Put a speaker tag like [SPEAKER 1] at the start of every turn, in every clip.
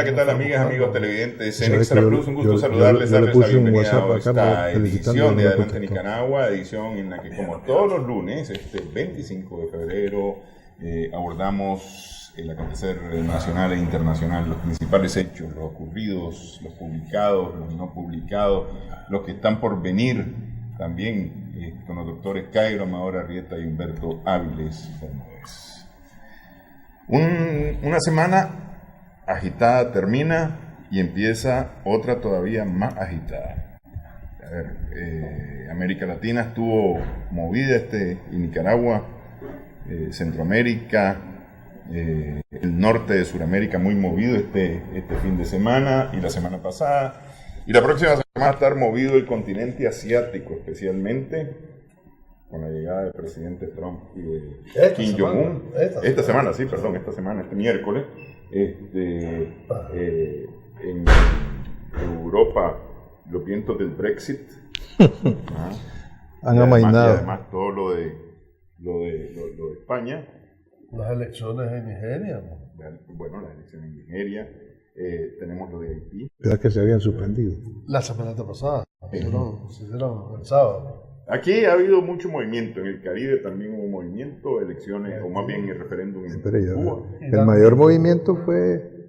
[SPEAKER 1] Hola, ¿qué tal, amigas, amigos televidentes? En Extra Plus, un gusto saludarles, darles la bienvenida a esta edición de Adelante Nicaragua, edición en la que, como todos los lunes, este 25 de febrero, abordamos el acontecer nacional e internacional, los principales hechos, los ocurridos, los publicados, los no publicados, los que están por venir, también con los doctores Cairo Amador Arrieta y Humberto Áviles Bermúdez. Una semana agitada termina y empieza otra todavía más agitada. A ver, América Latina estuvo movida, y Nicaragua, Centroamérica, el norte de Sudamérica muy movido este fin de semana y la semana pasada. Y la próxima semana va a estar movido el continente asiático, especialmente con la llegada del presidente Trump y de Kim Jong-un. Esta semana, este miércoles. En Europa, los vientos del Brexit
[SPEAKER 2] han amainado.
[SPEAKER 1] Y además todo lo de España.
[SPEAKER 3] Las elecciones en Nigeria.
[SPEAKER 1] Bueno, las elecciones en Nigeria. Tenemos lo de Haití.
[SPEAKER 2] Pero que se habían suspendido.
[SPEAKER 3] La semana pasada. Se hicieron el sábado.
[SPEAKER 1] Aquí ha habido mucho movimiento. En el Caribe también hubo movimiento, elecciones, o más bien el referéndum en Cuba.
[SPEAKER 2] El mayor movimiento fue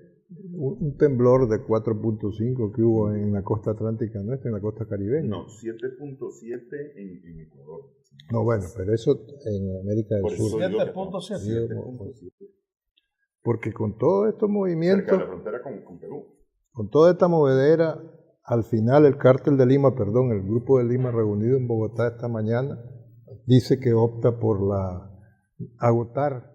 [SPEAKER 2] un temblor de 4.5 que hubo en la costa atlántica nuestra, en la costa caribeña.
[SPEAKER 1] No, 7.7 en Ecuador.
[SPEAKER 2] No, bueno, pero eso en América del Sur.
[SPEAKER 3] 7.7.
[SPEAKER 2] Porque con todos estos movimientos,
[SPEAKER 1] cerca de la frontera con Perú,
[SPEAKER 2] con toda esta movedera, al final el cártel de Lima, el grupo de Lima reunido en Bogotá esta mañana, dice que opta por agotar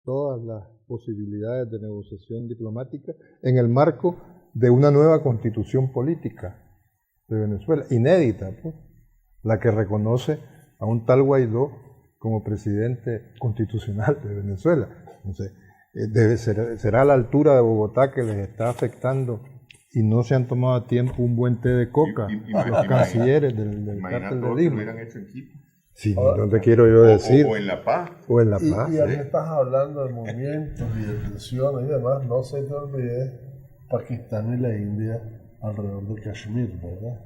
[SPEAKER 2] todas las posibilidades de negociación diplomática en el marco de una nueva constitución política de Venezuela, inédita, pues, la que reconoce a un tal Guaidó como presidente constitucional de Venezuela. Entonces, será a la altura de Bogotá que les está afectando y no se han tomado a tiempo un buen té de coca los cancilleres del cártel de Lima.
[SPEAKER 1] Lo hubieran hecho en Quito.
[SPEAKER 2] Sí, no te quiero yo decir.
[SPEAKER 1] O en La Paz.
[SPEAKER 2] O en La Paz.
[SPEAKER 3] Y ya que estás hablando de movimientos y de tensiones y demás, no se te olvide Pakistán y la India alrededor de Kashmir, ¿verdad?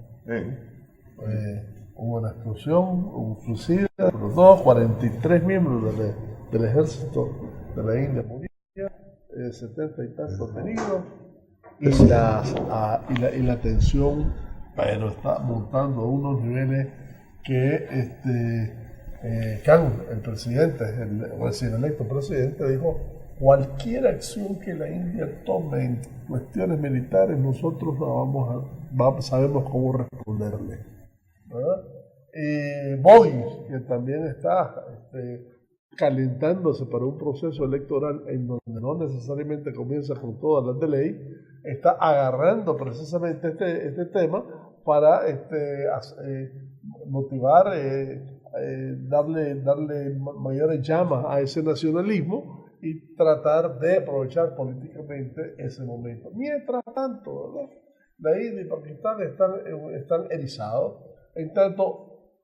[SPEAKER 3] Hubo una explosión, un fusil, los dos, 43 miembros del ejército de la India murieron, 70 y tantos heridos, y la tensión, pero está montando a unos niveles que Khan, el presidente, el recién electo presidente, dijo: cualquier acción que la India tome en cuestiones militares, nosotros sabemos cómo responderle, ¿verdad? Modi, que también está calentándose para un proceso electoral en donde no necesariamente comienza con todas las de ley, está agarrando precisamente este tema para motivar, darle mayores llamas a ese nacionalismo y tratar de aprovechar políticamente ese momento. Mientras tanto, ¿verdad?, la India y Pakistán están erizados. En tanto,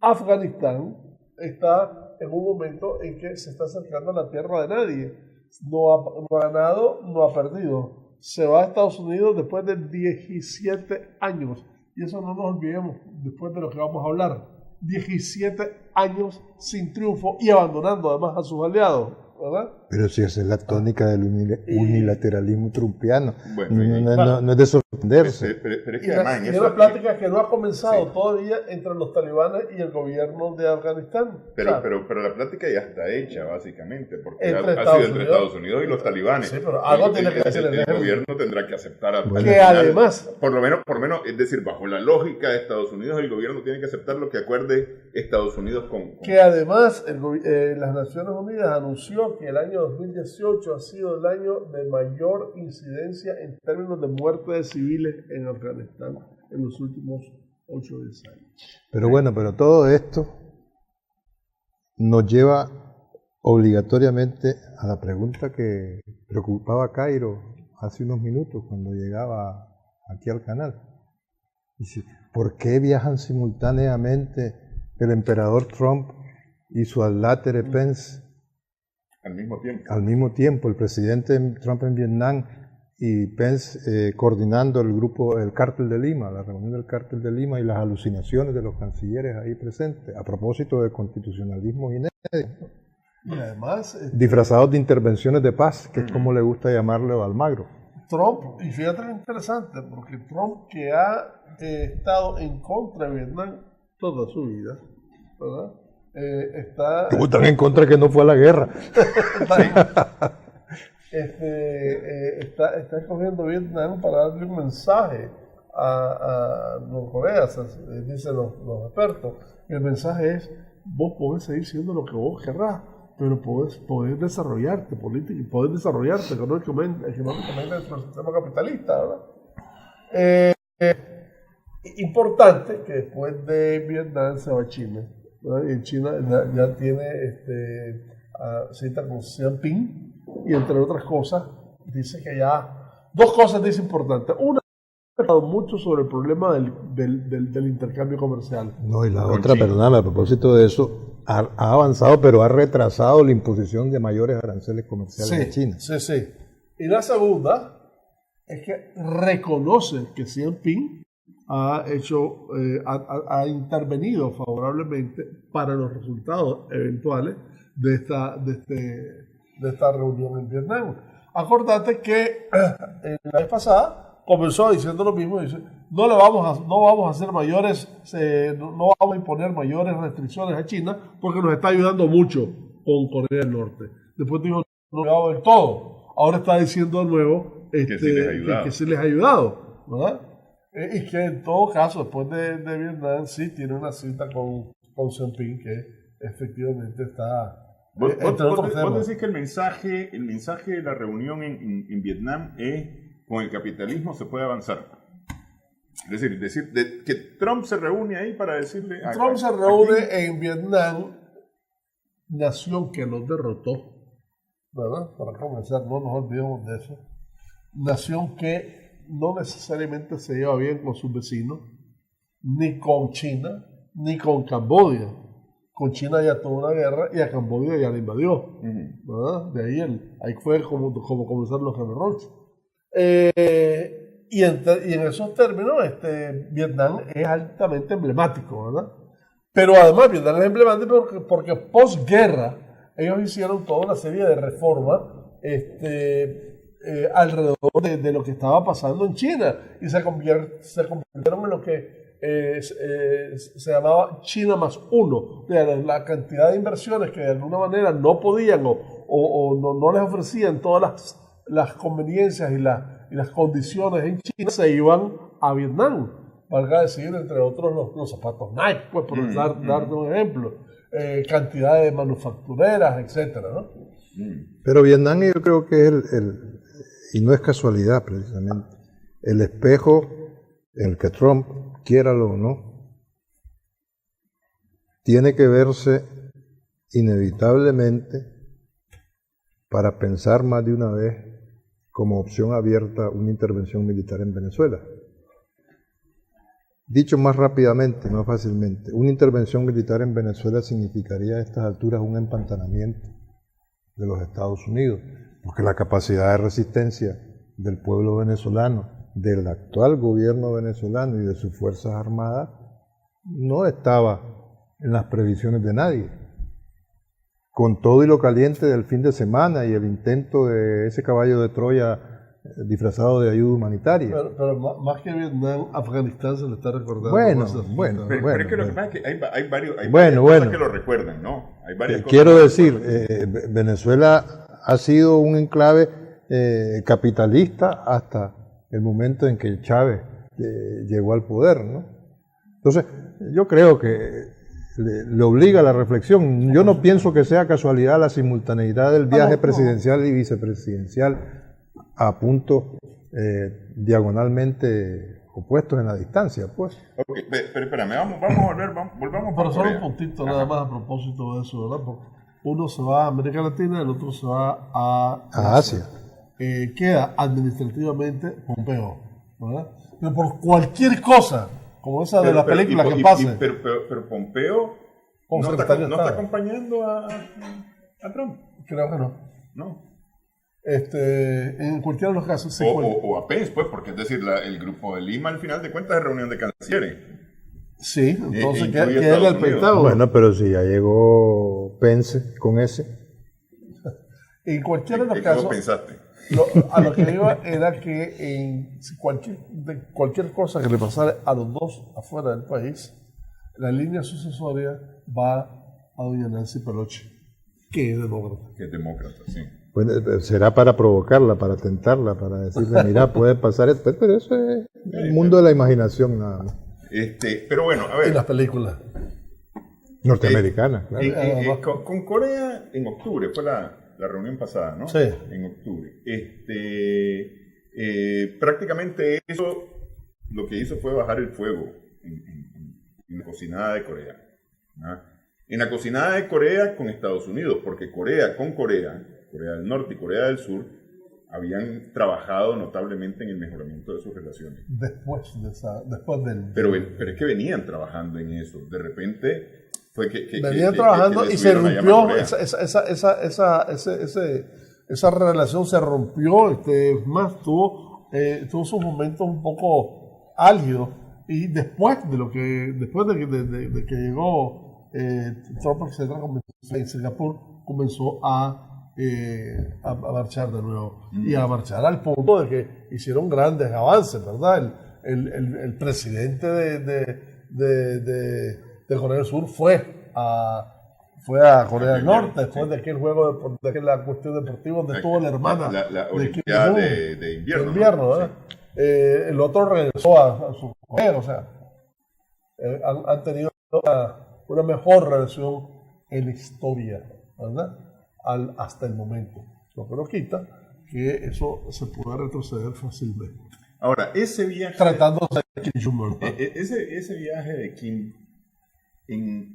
[SPEAKER 3] Afganistán está en un momento en que se está acercando a la tierra de nadie. No ha ganado, no ha perdido. Se va a Estados Unidos después de 17 años. Y eso no nos olvidemos después de lo que vamos a hablar. 17 años sin triunfo y abandonando además a sus aliados, ¿verdad?
[SPEAKER 2] Pero si esa es la tónica del unilateralismo trumpiano,
[SPEAKER 1] bueno,
[SPEAKER 2] no es de sorprenderse.
[SPEAKER 1] Pero es que además
[SPEAKER 3] es una plática que no ha comenzado todavía entre los talibanes y el gobierno de Afganistán.
[SPEAKER 1] Pero la plática ya está hecha, básicamente, porque ha sido entre Estados Unidos y los talibanes.
[SPEAKER 3] Sí, pero algo tiene que decir
[SPEAKER 1] el gobierno tendrá que aceptar
[SPEAKER 3] que además,
[SPEAKER 1] por lo menos, es decir, bajo la lógica de Estados Unidos, el gobierno tiene que aceptar lo que acuerde Estados Unidos con...
[SPEAKER 3] Que además las Naciones Unidas anunció que el año 2018 ha sido el año de mayor incidencia en términos de muerte de civiles en Afganistán en los últimos 8 o 10 años.
[SPEAKER 2] Pero todo esto nos lleva obligatoriamente a la pregunta que preocupaba a Cairo hace unos minutos cuando llegaba aquí al canal. Dice, ¿por qué viajan simultáneamente el emperador Trump y su adlátere Pence
[SPEAKER 1] al mismo tiempo?
[SPEAKER 2] Al mismo tiempo, el presidente Trump en Vietnam y Pence coordinando el Cártel de Lima, la reunión del Cártel de Lima y las alucinaciones de los cancilleres ahí presentes, a propósito de constitucionalismo inédito.
[SPEAKER 3] Y además...
[SPEAKER 2] disfrazados de intervenciones de paz, que es como le gusta llamarle a Almagro.
[SPEAKER 3] Trump, y fíjate lo interesante, porque Trump, que ha estado en contra de Vietnam toda su vida, ¿verdad?
[SPEAKER 2] Están en contra de que no fue a la guerra.
[SPEAKER 3] Está escogiendo Vietnam para darle un mensaje a Norcorea, dicen los expertos. Y el mensaje es: vos podés seguir siendo lo que vos querrás, pero podés desarrollarte políticamente, podés desarrollarte económicamente dentro del sistema capitalista, ¿verdad? Importante que después de Vietnam se va a China, ¿verdad? Y en China ya tiene cita con Xi Jinping, y entre otras cosas dice que ya dos cosas dice importantes. Una, ha hablado mucho sobre el problema del intercambio comercial.
[SPEAKER 2] No, y la otra, perdóname, a propósito de eso, ha avanzado, pero ha retrasado la imposición de mayores aranceles comerciales de China.
[SPEAKER 3] Sí. Y la segunda es que reconoce que Xi Jinping ha intervenido favorablemente para los resultados eventuales de esta reunión en Vietnam. Acordate que la vez pasada comenzó diciendo lo mismo, dice: no vamos a hacer mayores, no vamos a imponer mayores restricciones a China porque nos está ayudando mucho con Corea del Norte. Después dijo: no lo hago del todo. Ahora está diciendo de nuevo que sí les ha ayudado, ¿verdad? Y que en todo caso, después de Vietnam, sí tiene una cita con Xi Jinping que efectivamente está...
[SPEAKER 1] Vos decís que el mensaje de la reunión en Vietnam es: con el capitalismo se puede avanzar. Es decir, que Trump se reúne ahí para decirle...
[SPEAKER 3] Trump se reúne en Vietnam, nación que nos derrotó, ¿verdad? Para comenzar, no nos olvidemos de eso. Nación que no necesariamente se lleva bien con sus vecinos, ni con China, ni con Camboya. Con China ya tuvo una guerra y a Camboya ya la invadió, ¿verdad? De ahí fue como comenzaron los Khmer y en esos términos Vietnam es altamente emblemático, ¿verdad? Pero además Vietnam es emblemático porque posguerra ellos hicieron toda una serie de reformas alrededor de lo que estaba pasando en China y se convirtieron en lo que se llamaba China más uno, la cantidad de inversiones que de alguna manera no podían o no les ofrecían todas las conveniencias y las condiciones en China, se iban a Vietnam, valga decir, entre otros los zapatos Nike, pues, por darte un ejemplo, cantidad de manufactureras, etcétera, ¿no?
[SPEAKER 2] Pero Vietnam yo creo que es y no es casualidad precisamente, el espejo en el que Trump, quiéralo o no, tiene que verse inevitablemente para pensar más de una vez como opción abierta una intervención militar en Venezuela. Dicho más rápidamente, más fácilmente, una intervención militar en Venezuela significaría a estas alturas un empantanamiento de los Estados Unidos, porque la capacidad de resistencia del pueblo venezolano, del actual gobierno venezolano y de sus Fuerzas Armadas no estaba en las previsiones de nadie. Con todo y lo caliente del fin de semana y el intento de ese caballo de Troya disfrazado de ayuda humanitaria.
[SPEAKER 3] Pero más que Vietnam, Afganistán se le está recordando.
[SPEAKER 1] Pero es que lo que pasa es que hay varias cosas que lo recuerdan, ¿no? Hay varias cosas.
[SPEAKER 2] Quiero decir, Venezuela ha sido un enclave capitalista hasta el momento en que Chávez llegó al poder, ¿no? Entonces, yo creo que le obliga a la reflexión. Yo no pienso que sea casualidad la simultaneidad del viaje presidencial y vicepresidencial a puntos diagonalmente opuestos en la distancia, pues.
[SPEAKER 1] Okay, pero espérame, volvamos
[SPEAKER 3] pero solo un puntito nada más a propósito de eso, ¿verdad? Porque uno se va a América Latina, el otro se va a
[SPEAKER 2] Asia.
[SPEAKER 3] Queda administrativamente Pompeo, ¿verdad? Pero por cualquier cosa, como esa de la película que pase.
[SPEAKER 1] Pero Pompeo no está acompañando a Trump.
[SPEAKER 3] Creo que no.
[SPEAKER 1] No.
[SPEAKER 3] En cualquiera de los casos.
[SPEAKER 1] O a Pence, pues, porque es decir, el Grupo de Lima al final de cuentas es reunión de cancilleres.
[SPEAKER 3] Sí, entonces ¿qué es el Pentágono?
[SPEAKER 2] Bueno, pero si ya llegó Pence con ese.
[SPEAKER 3] En cualquiera de los casos.
[SPEAKER 1] ¿Cómo pensaste?
[SPEAKER 3] A lo que iba era que cualquier cosa que le pasara a los dos afuera del país, la línea sucesoria va a doña Nancy Pelosi, que es demócrata.
[SPEAKER 1] Que es demócrata, sí.
[SPEAKER 2] Bueno, será para provocarla, para tentarla, para decirle, mira, puede pasar esto, pero eso es el mundo de la imaginación nada más.
[SPEAKER 1] Pero bueno, a ver.
[SPEAKER 3] En las películas
[SPEAKER 2] norteamericanas, claro.
[SPEAKER 1] Con Corea en octubre fue la reunión pasada, ¿no?
[SPEAKER 3] Sí.
[SPEAKER 1] En octubre. Prácticamente eso lo que hizo fue bajar el fuego en la cocinada de Corea. ¿No? En la cocinada de Corea con Estados Unidos, porque Corea del Norte y Corea del Sur, habían trabajado notablemente en el mejoramiento de sus relaciones.
[SPEAKER 3] Después del...
[SPEAKER 1] Pero es que venían trabajando en eso. De repente fue que
[SPEAKER 3] venían trabajando y se rompió esa relación, se rompió. Tuvo sus momentos un poco álgidos, y después de que llegó Trump, etcétera, en Singapur comenzó a marchar de nuevo, y a marchar al punto de que hicieron grandes avances, ¿verdad? El presidente de Corea del Sur fue a Corea del Norte después de aquel juego, de la cuestión deportiva donde estuvo la hermana
[SPEAKER 1] la Olimpiada de invierno.
[SPEAKER 3] ¿verdad? Sí. El otro regresó a su mujer, o sea, han tenido una mejor relación en la historia, ¿verdad? Hasta el momento. Lo que no quita que eso se pueda retroceder fácilmente.
[SPEAKER 1] Ahora, ese viaje...
[SPEAKER 3] Tratándose de Kim Jong-un, ¿no?
[SPEAKER 1] Ese viaje de Kim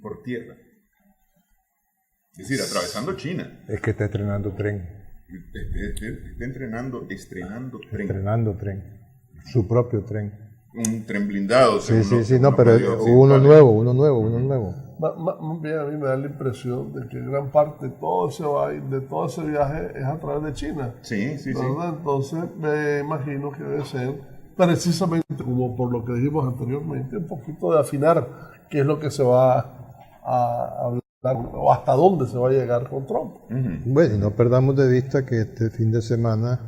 [SPEAKER 1] por tierra, es decir, atravesando China.
[SPEAKER 2] Es que está estrenando tren.
[SPEAKER 1] Está estrenando tren.
[SPEAKER 2] Su propio tren.
[SPEAKER 1] Un tren blindado.
[SPEAKER 2] Sí, pero uno nuevo.
[SPEAKER 3] Más bien a mí me da la impresión de que gran parte de todo ese viaje es a través de China.
[SPEAKER 1] Sí.
[SPEAKER 3] ¿verdad? Entonces me imagino que debe ser precisamente como por lo que dijimos anteriormente, un poquito de afinar qué es lo que se va a hablar o hasta dónde se va a llegar con Trump.
[SPEAKER 2] Bueno, y no perdamos de vista que este fin de semana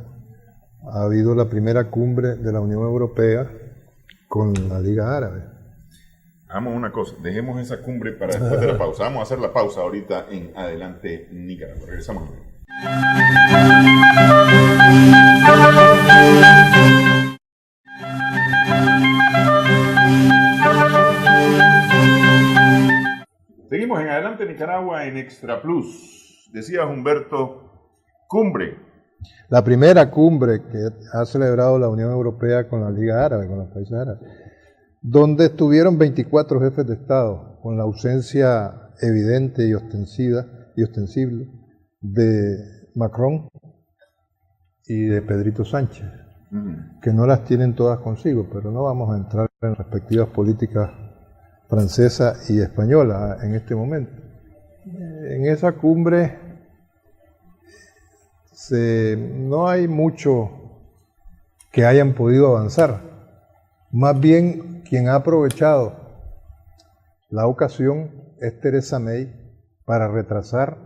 [SPEAKER 2] ha habido la primera cumbre de la Unión Europea con la Liga Árabe.
[SPEAKER 1] Hagamos una cosa, dejemos esa cumbre para después de la pausa. Vamos a hacer la pausa ahorita en Adelante Nicaragua. Regresamos. Seguimos en Adelante Nicaragua en Extra Plus. Decía Humberto, cumbre.
[SPEAKER 2] La primera cumbre que ha celebrado la Unión Europea con la Liga Árabe, con los países árabes, donde estuvieron 24 jefes de Estado, con la ausencia evidente y ostensible de Macron y de Pedrito Sánchez, que no las tienen todas consigo, pero no vamos a entrar en respectivas políticas francesa y española en este momento. En esa cumbre no hay mucho que hayan podido avanzar. Más bien, quien ha aprovechado la ocasión es Theresa May para retrasar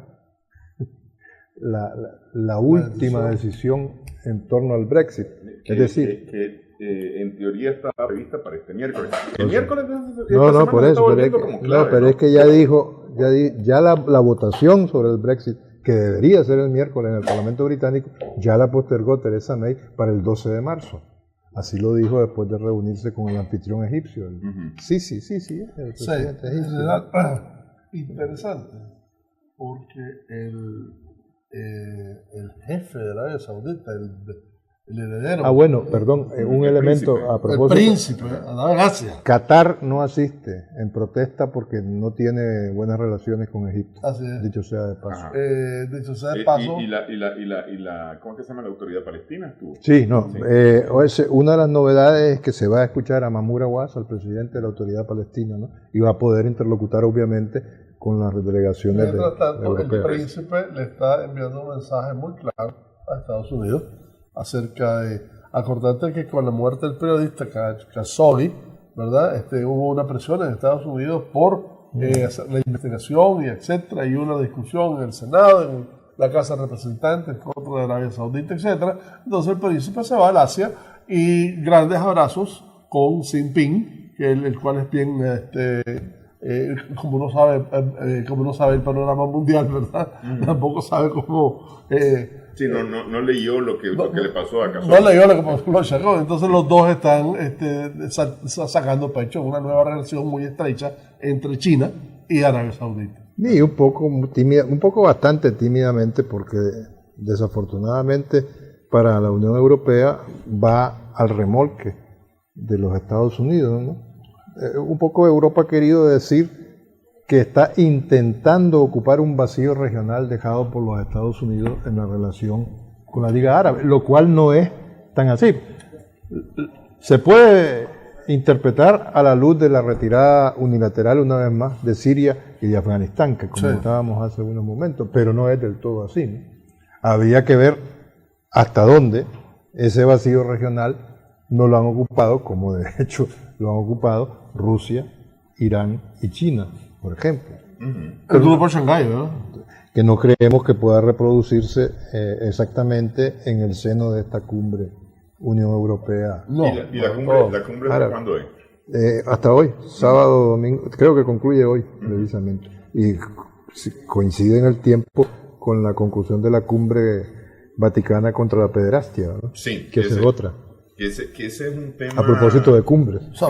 [SPEAKER 2] la última decisión en torno al Brexit. Es decir,
[SPEAKER 1] en teoría estaba prevista para este miércoles.
[SPEAKER 2] El miércoles pero es que ya dijo, ya la votación sobre el Brexit, que debería ser el miércoles en el Parlamento Británico, ya la postergó Theresa May para el 12 de marzo. Así lo dijo después de reunirse con el anfitrión egipcio. Sí, el presidente egipcio.
[SPEAKER 3] Interesante, porque el jefe de Arabia Saudita, el heredero.
[SPEAKER 2] Un elemento
[SPEAKER 3] príncipe,
[SPEAKER 2] a propósito.
[SPEAKER 3] El príncipe, gracias.
[SPEAKER 2] Qatar no asiste en protesta porque no tiene buenas relaciones con Egipto.
[SPEAKER 3] Así es.
[SPEAKER 2] Dicho sea de paso.
[SPEAKER 3] Dicho sea de paso.
[SPEAKER 1] ¿Y la ¿cómo es que se llama la autoridad palestina?
[SPEAKER 2] Sí. Una de las novedades es que se va a escuchar a Mahmoud Abbas, al presidente de la autoridad palestina, ¿no? Y va a poder interlocutar obviamente con las delegaciones
[SPEAKER 3] europeas. El príncipe le está enviando un mensaje muy claro a Estados Unidos acerca de, acordate que con la muerte del periodista Khashoggi, ¿verdad? Hubo una presión en Estados Unidos por hacer la investigación y etcétera, y una discusión en el Senado, en la Casa de Representantes contra de Arabia Saudita, etcétera. Entonces el príncipe se va al Asia y grandes abrazos con Xi Jinping, que el cual es bien, como no sabe el panorama mundial, ¿verdad? Tampoco sabe cómo...
[SPEAKER 1] sí, no leyó lo que le pasó a Khashoggi.
[SPEAKER 3] No leyó lo que pasó a Khashoggi. Entonces los dos están sacando pecho en una nueva relación muy estrecha entre China y Arabia Saudita.
[SPEAKER 2] Y un poco bastante tímidamente, porque desafortunadamente para la Unión Europea va al remolque de los Estados Unidos, ¿no? Un poco Europa ha querido decir que está intentando ocupar un vacío regional dejado por los Estados Unidos en la relación con la Liga Árabe, lo cual no es tan así. Se puede interpretar a la luz de la retirada unilateral, una vez más, de Siria y de Afganistán, que comentábamos hace unos momentos, pero no es del todo así, ¿no? Había que ver hasta dónde ese vacío regional no lo han ocupado, como de hecho lo han ocupado Rusia, Irán y China, por ejemplo.
[SPEAKER 3] El grupo Shanghái, ¿verdad?
[SPEAKER 2] Que no creemos que pueda reproducirse exactamente en el seno de esta cumbre Unión Europea.
[SPEAKER 1] No. ¿Y la cumbre cuándo es?
[SPEAKER 2] Hasta hoy, sábado, domingo, creo que concluye hoy, precisamente. Y coincide en el tiempo con la conclusión de la cumbre vaticana contra la pederastia, ¿no?
[SPEAKER 1] Sí.
[SPEAKER 2] Que esa es otra.
[SPEAKER 1] Que ese es un tema...
[SPEAKER 2] A propósito de cumbres.
[SPEAKER 1] Sí,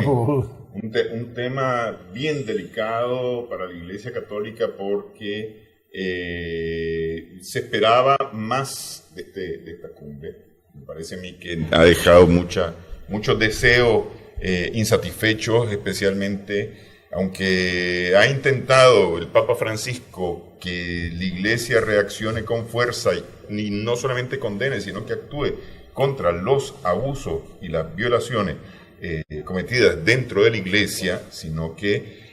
[SPEAKER 1] un tema bien delicado para la Iglesia Católica, porque se esperaba más de esta cumbre. Me parece a mí que ha dejado muchos deseos insatisfechos, especialmente, aunque ha intentado el Papa Francisco que la Iglesia reaccione con fuerza y no solamente condene, sino que actúe contra los abusos y las violaciones cometidas dentro de la Iglesia, sino que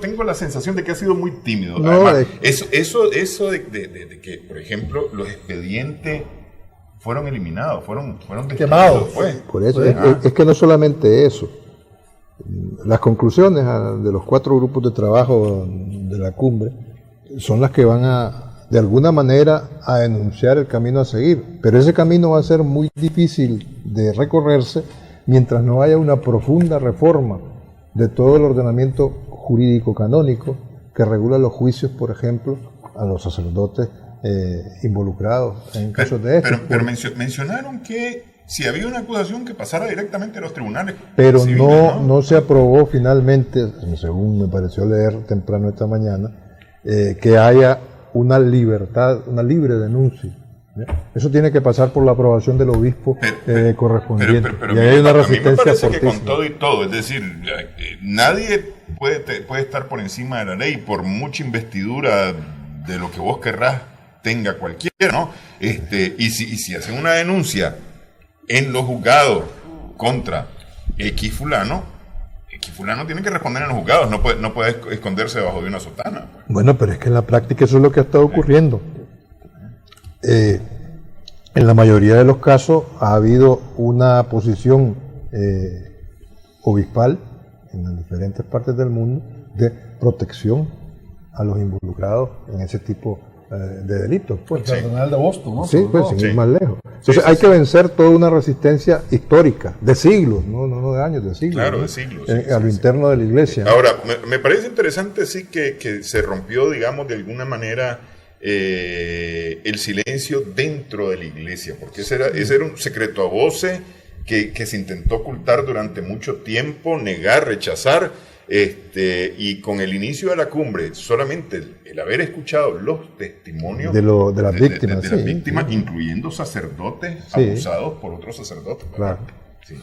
[SPEAKER 1] tengo la sensación de que ha sido muy tímido.
[SPEAKER 2] No,
[SPEAKER 1] además, eso de que, por ejemplo, los expedientes fueron eliminados, fueron
[SPEAKER 3] quemados.
[SPEAKER 2] Por eso, es que no solamente eso. Las conclusiones de los 4 grupos de trabajo de la cumbre son las que van de alguna manera a enunciar el camino a seguir, pero ese camino va a ser muy difícil de recorrerse mientras no haya una profunda reforma de todo el ordenamiento jurídico canónico que regula los juicios, por ejemplo, a los sacerdotes involucrados en casos de estos.
[SPEAKER 1] Pero mencionaron que si había una acusación que pasara directamente a los tribunales.
[SPEAKER 2] Pero no se aprobó finalmente, según me pareció leer temprano esta mañana, que haya una libre denuncia. Eso tiene que pasar por la aprobación del obispo correspondiente.
[SPEAKER 1] Y ahí hay una resistencia fortísima. Me parece que con todo y todo, es decir, nadie puede estar por encima de la ley, por mucha investidura de lo que vos querrás tenga cualquiera, ¿no? Y si hacen una denuncia en los juzgados contra X fulano tiene que responder en los juzgados, no puede esconderse debajo de una sotana. Pues.
[SPEAKER 2] Bueno, pero es que en la práctica eso es lo que ha estado ocurriendo. En la mayoría de los casos ha habido una posición obispal en las diferentes partes del mundo de protección a los involucrados en ese tipo de delitos. Pues.
[SPEAKER 3] El cardenal de Boston, ¿no?
[SPEAKER 2] Sí, pues sin ir más lejos. Entonces hay que vencer toda una resistencia histórica, de siglos, no de años, de siglos.
[SPEAKER 1] Claro,
[SPEAKER 2] ¿no?
[SPEAKER 1] de siglos.
[SPEAKER 2] A lo interno de la Iglesia.
[SPEAKER 1] Ahora, me parece interesante, sí, que se rompió, digamos, de alguna manera el silencio dentro de la Iglesia, porque ese era un secreto a voces que se intentó ocultar durante mucho tiempo, negar, rechazar. Y con el inicio de la cumbre, solamente el haber escuchado los testimonios
[SPEAKER 2] de las víctimas,
[SPEAKER 1] de las víctimas, incluyendo sacerdotes abusados por otros sacerdotes.
[SPEAKER 2] Claro.
[SPEAKER 1] Sí,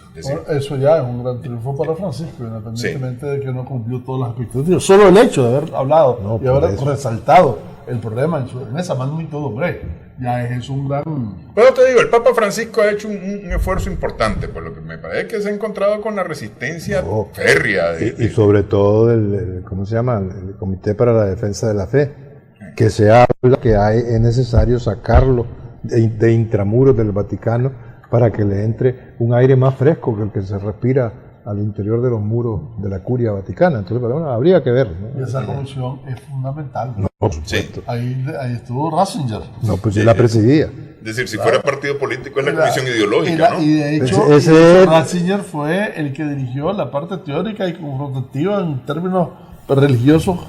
[SPEAKER 3] eso ya es un gran triunfo para Francisco, independientemente de que no cumplió todas las expectativas. Solo el hecho de haber hablado y haber resaltado el problema en esa magnitud, hombre, ya es un gran...
[SPEAKER 1] Pero te digo, el Papa Francisco ha hecho un esfuerzo importante, por lo que me parece que se ha encontrado con la resistencia férrea.
[SPEAKER 2] Y sobre todo ¿cómo se llama? El Comité para la Defensa de la Fe, que se habla que es necesario sacarlo de intramuros del Vaticano para que le entre un aire más fresco que el que se respira al interior de los muros de la Curia Vaticana. Entonces, bueno, habría que ver, ¿no?
[SPEAKER 3] Y esa comisión es fundamental.
[SPEAKER 2] No, por supuesto.
[SPEAKER 3] Ahí estuvo Ratzinger.
[SPEAKER 2] No, pues yo la presidía.
[SPEAKER 1] Es decir, si fuera partido político es la comisión ideológica, ¿no?
[SPEAKER 3] Y de hecho, Ratzinger fue el que dirigió la parte teórica y confrontativa en términos religiosos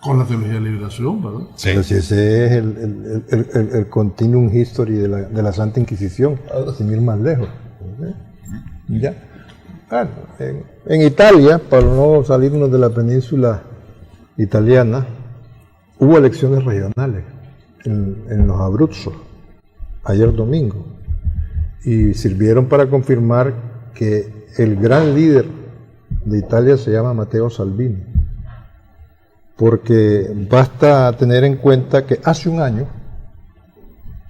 [SPEAKER 3] con la teología de liberación, ¿verdad?
[SPEAKER 2] Sí. Pero si ese es el continuum history de la Santa Inquisición, sin ir más lejos. Ya. Bueno, en Italia, para no salirnos de la península italiana, hubo elecciones regionales en los Abruzos, ayer domingo, y sirvieron para confirmar que el gran líder de Italia se llama Matteo Salvini, porque basta tener en cuenta que hace un año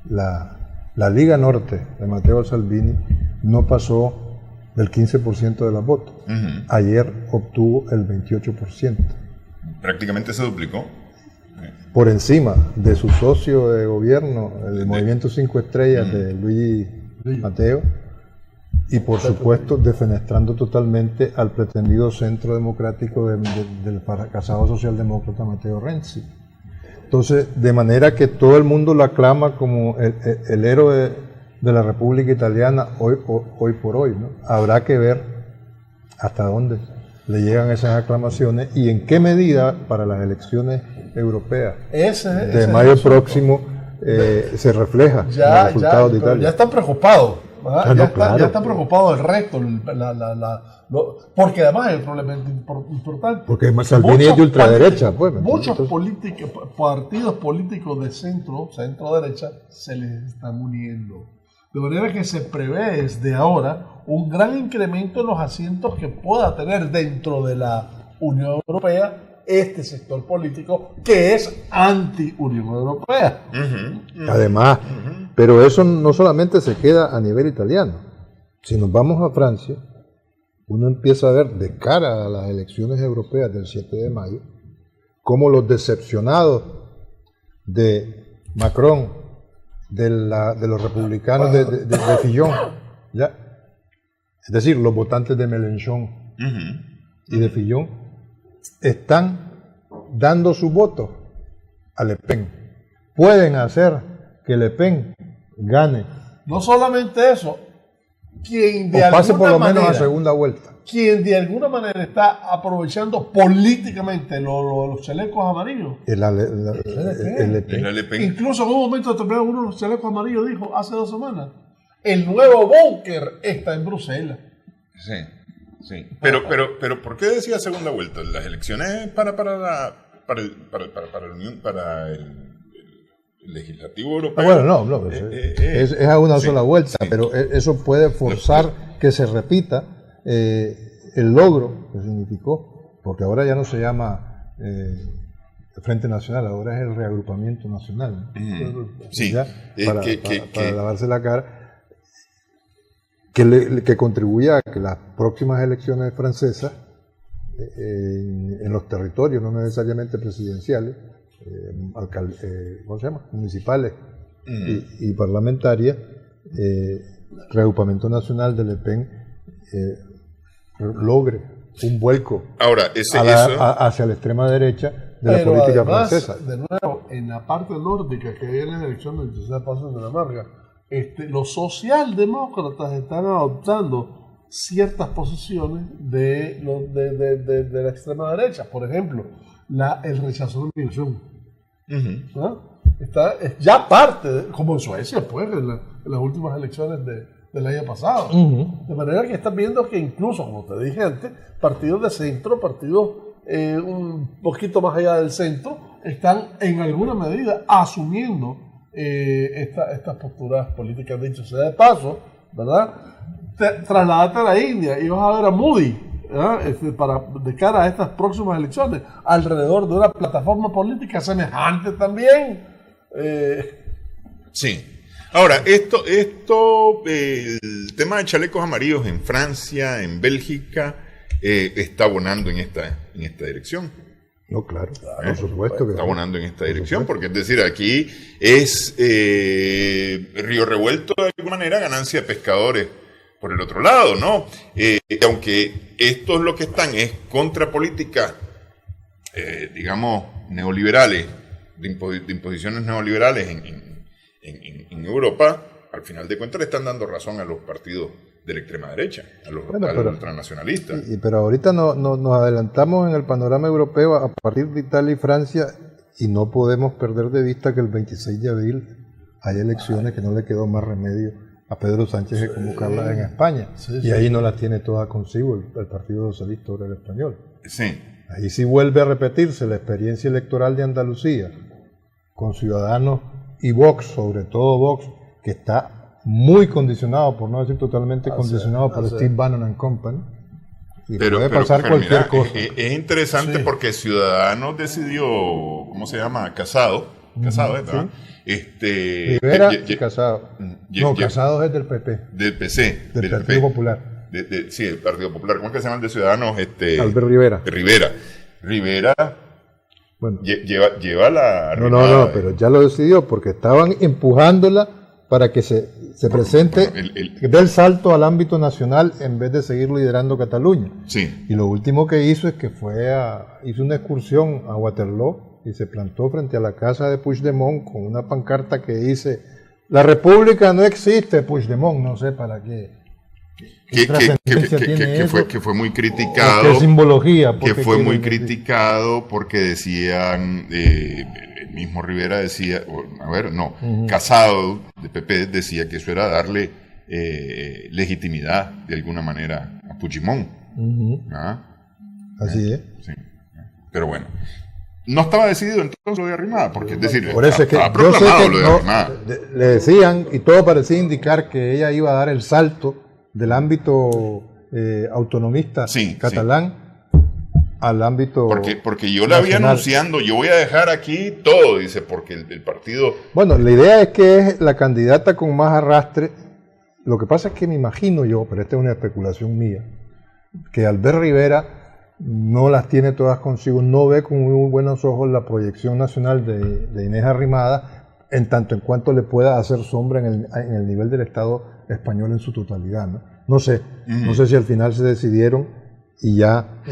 [SPEAKER 2] la Liga Norte de Matteo Salvini no pasó del 15% de los votos. Ayer obtuvo el 28%.
[SPEAKER 1] Prácticamente se duplicó.
[SPEAKER 2] Por encima de su socio de gobierno, el Movimiento 5 Estrellas de Luigi Matteo, y por supuesto defenestrando totalmente al pretendido centro democrático del fracasado socialdemócrata Matteo Renzi. Entonces, de manera que todo el mundo lo aclama como el héroe de la República Italiana hoy por hoy, ¿no? Habrá que ver hasta dónde le llegan esas aclamaciones y en qué medida para las elecciones europeas de mayo próximo se refleja en los resultados de Italia.
[SPEAKER 3] Ya están preocupados. Ya están preocupados el resto, porque además hay un problema importante.
[SPEAKER 2] Porque Salvini es de ultraderecha.
[SPEAKER 3] Muchos partidos políticos de centro-derecha se les están uniendo. De manera que se prevé desde ahora un gran incremento en los asientos que pueda tener dentro de la Unión Europea este sector político que es anti-Unión Europea.
[SPEAKER 2] Además, pero eso no solamente se queda a nivel italiano. Si nos vamos a Francia, uno empieza a ver de cara a las elecciones europeas del 7 de mayo, cómo los decepcionados de Macron, de los republicanos de Fillon, ¿ya? Es decir, los votantes de Mélenchon y de Fillon, están dando su voto a Le Pen. Pueden hacer que Le Pen gane.
[SPEAKER 3] No solamente eso, quien de
[SPEAKER 2] pase por lo menos
[SPEAKER 3] manera,
[SPEAKER 2] a segunda vuelta.
[SPEAKER 3] Quien de alguna manera está aprovechando políticamente los chalecos amarillos.
[SPEAKER 2] El Le Pen.
[SPEAKER 3] Incluso en un momento determinado uno de los chalecos amarillos dijo hace 2 semanas, el nuevo búnker está en Bruselas.
[SPEAKER 1] Sí. Pero ¿por qué decía segunda vuelta? Las elecciones para el legislativo europeo.
[SPEAKER 2] Bueno, es a una sola vuelta, pero eso puede forzar que se repita el logro que significó, porque ahora ya no se llama Frente Nacional, ahora es el Reagrupamiento Nacional, ¿no?
[SPEAKER 1] Sí,
[SPEAKER 2] para lavarse la cara, que contribuya a que las próximas elecciones francesas en los territorios, no necesariamente presidenciales, ¿cómo se llama? Municipales y parlamentarias, Reagrupamiento Nacional de Le Pen logre un vuelco hacia la extrema derecha de la política francesa.
[SPEAKER 3] De nuevo, en la parte nórdica, que hay en las elecciones del tercer paso de Dinamarca, los socialdemócratas están adoptando ciertas posiciones de la extrema derecha. Por ejemplo, el rechazo de la migración. Es ya parte, como en Suecia, pues, en las últimas elecciones del año pasado. De manera que están viendo que incluso, como te dije antes, partidos de centro, partidos un poquito más allá del centro, están en alguna medida asumiendo estas posturas políticas. Dicho sea de paso, ¿verdad? Trasladate a la India y vas a ver a Modi, de cara a estas próximas elecciones, alrededor de una plataforma política semejante también.
[SPEAKER 1] Sí. Ahora, el tema de chalecos amarillos en Francia, en Bélgica, está abonando en esta dirección.
[SPEAKER 2] No, claro, por supuesto que
[SPEAKER 1] está abonando en esta dirección, porque es decir, aquí es río revuelto de alguna manera, ganancia de pescadores por el otro lado, ¿no? Aunque estos lo que están es contra políticas, digamos, neoliberales, de imposiciones neoliberales en Europa, al final de cuentas le están dando razón a los partidos de la extrema derecha, a los ultranacionalistas.
[SPEAKER 2] Pero ahorita nos adelantamos en el panorama europeo a partir de Italia y Francia, y no podemos perder de vista que el 26 de abril hay elecciones que no le quedó más remedio a Pedro Sánchez de convocarlas en España. Y ahí no las tiene todas consigo el Partido Socialista Obrero Español.
[SPEAKER 1] Sí.
[SPEAKER 2] Ahí sí vuelve a repetirse la experiencia electoral de Andalucía, con Ciudadanos y Vox, sobre todo Vox, que está muy condicionado, por no decir totalmente condicionado por Steve Bannon and Company. Y puede pasar cualquier cosa.
[SPEAKER 1] Es interesante porque Ciudadanos decidió, ¿cómo se llama? Casado, ¿verdad? Sí.
[SPEAKER 2] Rivera y Casado. No, Casado es del PP.
[SPEAKER 1] Del PC.
[SPEAKER 2] Del Partido Popular.
[SPEAKER 1] Sí, el Partido Popular. ¿Cómo es que se llama el de Ciudadanos?
[SPEAKER 2] Albert Rivera.
[SPEAKER 1] Rivera
[SPEAKER 2] bueno,
[SPEAKER 1] lleva la...
[SPEAKER 2] No, pero ya lo decidió porque estaban empujándola para que se presente, dé el salto al ámbito nacional en vez de seguir liderando Cataluña.
[SPEAKER 1] Sí.
[SPEAKER 2] Y lo último que hizo es que hizo una excursión a Waterloo y se plantó frente a la casa de Puigdemont con una pancarta que dice: la República no existe, Puigdemont, no sé para qué.
[SPEAKER 1] Que fue muy criticado.
[SPEAKER 2] ¿Qué simbología?
[SPEAKER 1] Que fue muy criticado porque decían, el mismo Rivera decía, Casado de PP decía que eso era darle legitimidad de alguna manera a Puigdemont.
[SPEAKER 2] Así es.
[SPEAKER 1] Sí. Pero bueno, no estaba decidido entonces lo de Arrimada, porque es decir,
[SPEAKER 2] por eso
[SPEAKER 1] estaba proclamado lo de Arrimada.
[SPEAKER 2] Le decían, y todo parecía indicar que ella iba a dar el salto del ámbito autonomista catalán al ámbito
[SPEAKER 1] porque yo la había anunciando, yo voy a dejar aquí todo, dice, porque el partido...
[SPEAKER 2] Bueno, la idea es que es la candidata con más arrastre. Lo que pasa es que me imagino yo, pero esta es una especulación mía, que Albert Rivera no las tiene todas consigo, no ve con muy buenos ojos la proyección nacional de Inés Arrimada, en tanto en cuanto le pueda hacer sombra en el nivel del Estado español en su totalidad, ¿no? No sé si al final se decidieron y ya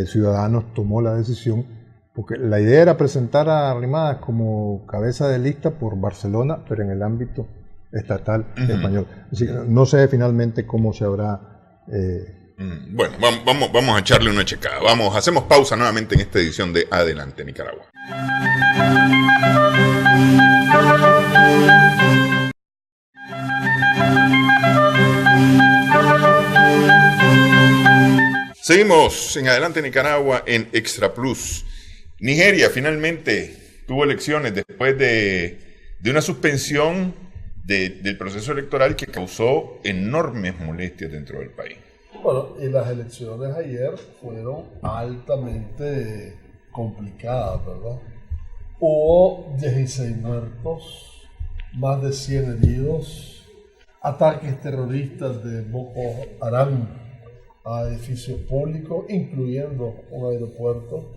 [SPEAKER 2] Ciudadanos tomó la decisión, porque la idea era presentar a Arrimadas como cabeza de lista por Barcelona, pero en el ámbito estatal español. Así que no sé finalmente cómo se habrá...
[SPEAKER 1] Bueno, vamos a echarle una checada. Hacemos pausa nuevamente en esta edición de Adelante Nicaragua. Seguimos en Adelante Nicaragua en Extra Plus. Nigeria finalmente tuvo elecciones después de una suspensión del proceso electoral que causó enormes molestias dentro del país.
[SPEAKER 3] Bueno, y las elecciones ayer fueron altamente complicadas, ¿verdad? Hubo 16 muertos, más de 100 heridos, ataques terroristas de Boko Haram a edificios públicos, incluyendo un aeropuerto,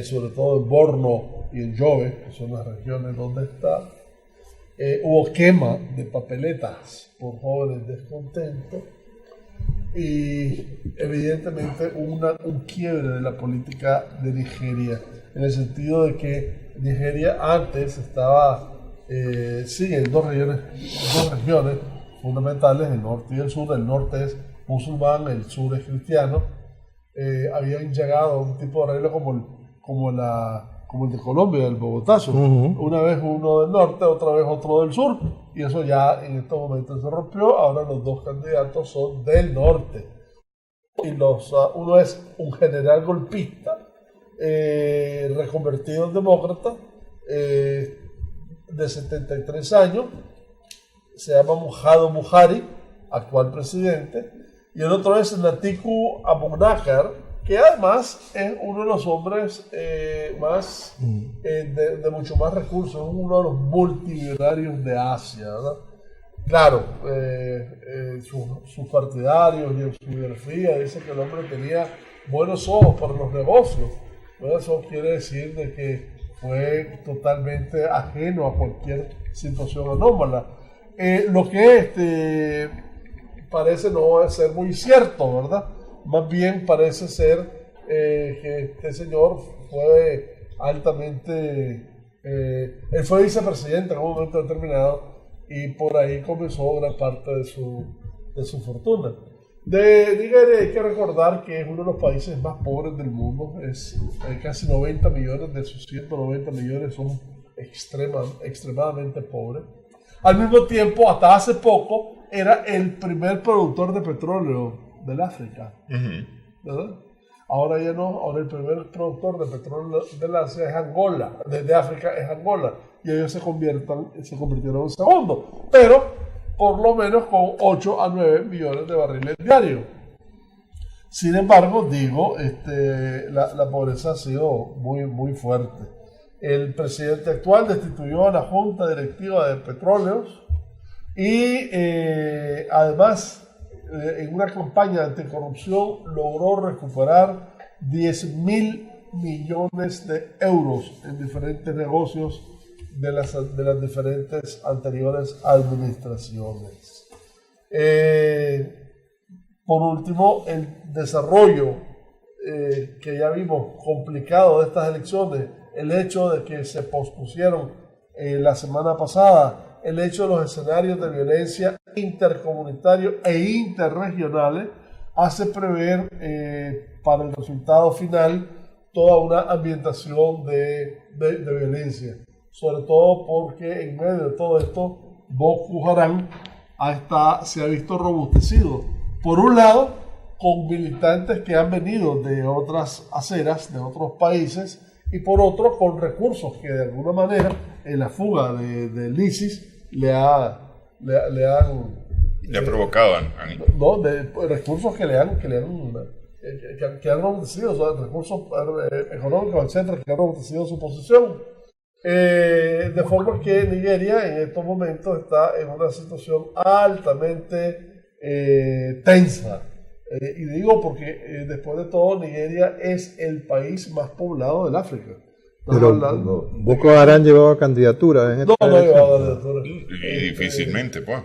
[SPEAKER 3] sobre todo en Borno y en Yobe, que son las regiones donde está. Hubo quema de papeletas por jóvenes descontentos y evidentemente un quiebre de la política de Nigeria, en el sentido de que Nigeria antes estaba, en dos regiones fundamentales, el norte y el sur. El norte es musulmán, el sur es cristiano. Habían llegado a un tipo de arreglo como el de Colombia, el Bogotazo. Una vez uno del norte, otra vez otro del sur, y eso ya en estos momentos se rompió. Ahora los dos candidatos son del norte, y uno es un general golpista reconvertido en demócrata, de 73 años, se llama Muhammadu Buhari, actual presidente, y el otro es Atiku Abubakar, que además es uno de los hombres más de mucho más recursos, uno de los multimillonarios de Asia, ¿verdad? Claro, sus partidarios y en su biografía dice que el hombre tenía buenos ojos para los negocios, Bueno, eso quiere decir de que fue totalmente ajeno a cualquier situación anómala. Lo que parece no ser muy cierto, ¿verdad? Más bien parece ser que este señor fue altamente... él fue vicepresidente en un momento determinado y por ahí comenzó gran parte de su fortuna. De Nigeria hay que recordar que es uno de los países más pobres del mundo. Hay casi 90 millones de sus 190 millones son extremadamente pobres. Al mismo tiempo, hasta hace poco, era el primer productor de petróleo del África. ¿Verdad? Ahora ya no, ahora el primer productor de petróleo del Asia es Angola, de África es Angola, y ellos se convirtieron en segundo, pero por lo menos con 8 a 9 millones de barriles diarios. Sin embargo, la pobreza ha sido muy, muy fuerte. El presidente actual destituyó a la Junta Directiva de Petróleos y además en una campaña anticorrupción logró recuperar 10.000 millones de euros en diferentes negocios de las diferentes anteriores administraciones. Por último, el desarrollo que ya vimos complicado de estas elecciones, el hecho de que se pospusieron la semana pasada, el hecho de los escenarios de violencia intercomunitarios e interregionales, hace prever para el resultado final toda una ambientación de violencia. Sobre todo porque en medio de todo esto, Boko Haram se ha visto robustecido. Por un lado, con militantes que han venido de otras aceras, de otros países, y por otro, con recursos que de alguna manera, en la fuga del ISIS, le han
[SPEAKER 1] provocado
[SPEAKER 3] recursos que han robustecido, o sea, recursos económicos, etcétera, que han robustecido su posición. De forma que Nigeria en estos momentos está en una situación altamente tensa. Y digo porque después de todo Nigeria es el país más poblado del África.
[SPEAKER 2] Pero Boko Haram llevaba candidatura en
[SPEAKER 3] no llevaba candidatura.
[SPEAKER 1] Y difícilmente, pues.